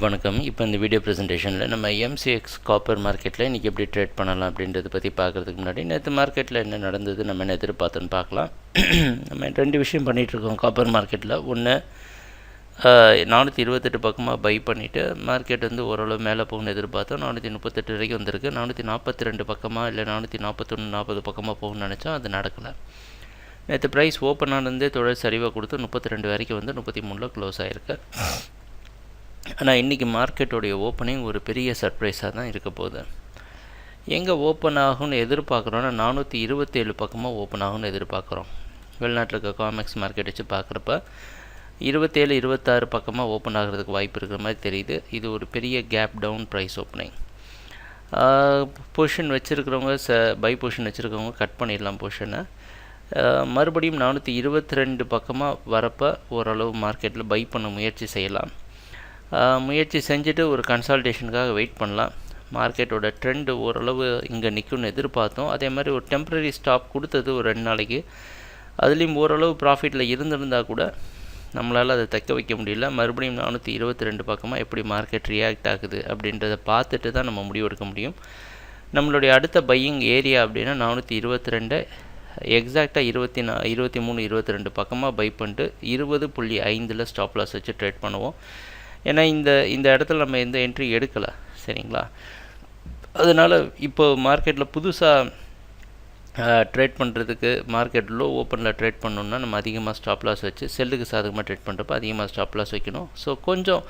வணக்கம். இப்போ இந்த வீடியோ ப்ரெசன்டேஷனில் நம்ம எம்சிஎக்ஸ் காப்பர் மார்க்கெட்டில் இன்றைக்கி எப்படி ட்ரேட் பண்ணலாம் அப்படின்றத பற்றி பார்க்குறதுக்கு முன்னாடி நேற்று மார்க்கெட்டில் என்ன நடந்தது நம்ம என்ன எதிர்பார்த்தோன்னு பார்க்கலாம். நம்ம ரெண்டு விஷயம் பண்ணிகிட்ருக்கோம் காப்பர் மார்க்கெட்டில். ஒன்று 428 பக்கமாக பை பண்ணிவிட்டு மார்க்கெட் வந்து ஓரளவு மேலே போகணும்னு எதிர்பார்த்தோம். 438 வரைக்கும் வந்திருக்கு. 442 பக்கமாக இல்லை 441-40 பக்கமாக போகணும்னு நினச்சோம். அது நடக்கலை. நேற்று ப்ரைஸ் ஓப்பன் ஆனதே தொடர் சரிவாக கொடுத்து 32 வரைக்கும் வந்து 33 க்ளோஸ் ஆகிருக்கு. ஆனால் இன்றைக்கி மார்க்கெட்டோடைய ஓப்பனிங் ஒரு பெரிய சர்ப்ரைஸாக தான் இருக்க போகுது. எங்கே ஓப்பன் ஆகும்னு எதிர்பார்க்குறோன்னா 427 பக்கமாக ஓப்பன் ஆகும்னு எதிர்பார்க்குறோம். வெளிநாட்டில் இருக்க காமெக்ஸ் மார்க்கெட் வச்சு பார்க்குறப்ப 27-26 பக்கமாக ஓப்பன் ஆகிறதுக்கு வாய்ப்பு இருக்கிற மாதிரி தெரியுது. இது ஒரு பெரிய gap down price opening. Position வச்சுருக்கிறவங்க பை பொசிஷன் வச்சுருக்கவங்க கட் பண்ணிடலாம் பொசிஷனை. மறுபடியும் 422 பக்கமாக வரப்போ ஓரளவு மார்க்கெட்டில் பை பண்ண முயற்சி செய்யலாம். முயற்சி செஞ்சுட்டு ஒரு கன்சால்டேஷனுக்காக வெயிட் பண்ணலாம். மார்க்கெட்டோட ட்ரெண்டு ஓரளவு இங்கே நிற்கும்னு எதிர்பார்த்தோம். அதே மாதிரி ஒரு டெம்பரரி ஸ்டாப் கொடுத்தது ஒரு 2 நாளைக்கு. அதுலேயும் ஓரளவு ப்ராஃபிட்டில் இருந்திருந்தால் கூட நம்மளால் அதை தக்க வைக்க முடியல. மறுபடியும் 422 பக்கமாக எப்படி மார்க்கெட் ரியாக்ட் ஆகுது அப்படின்றத பார்த்துட்டு தான் நம்ம முடிவெடுக்க முடியும். நம்மளுடைய அடுத்த பையிங் ஏரியா அப்படின்னா 422 எக்ஸாக்டாக 23-22 பக்கமாக பை பண்ணிட்டு 20.5 ஸ்டாப் லாஸ் வச்சு ட்ரேட் பண்ணுவோம். ஏன்னா இந்த இடத்துல நம்ம எந்த என்ட்ரி எடுக்கலை, சரிங்களா? அதனால் இப்போ மார்க்கெட்டில் புதுசாக ட்ரேட் பண்ணுறதுக்கு மார்க்கெட் லோ ஓப்பனில் ட்ரேட் பண்ணணுன்னா நம்ம அதிகமாக ஸ்டாப் லாஸ் வச்சு செல்லுக்கு சாதகமாக ட்ரேட் பண்ணுறப்ப அதிகமாக ஸ்டாப் லாஸ் வைக்கணும். ஸோ கொஞ்சம்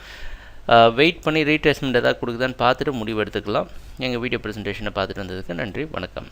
வெயிட் பண்ணி ரீட்ரேஸ்மெண்ட் எதாவது கொடுக்குதான்னு பார்த்துட்டு முடிவு எடுத்துக்கலாம். எங்கள் வீடியோ ப்ரெசன்டேஷனை பார்த்துட்டு வந்ததுக்கு நன்றி, வணக்கம்.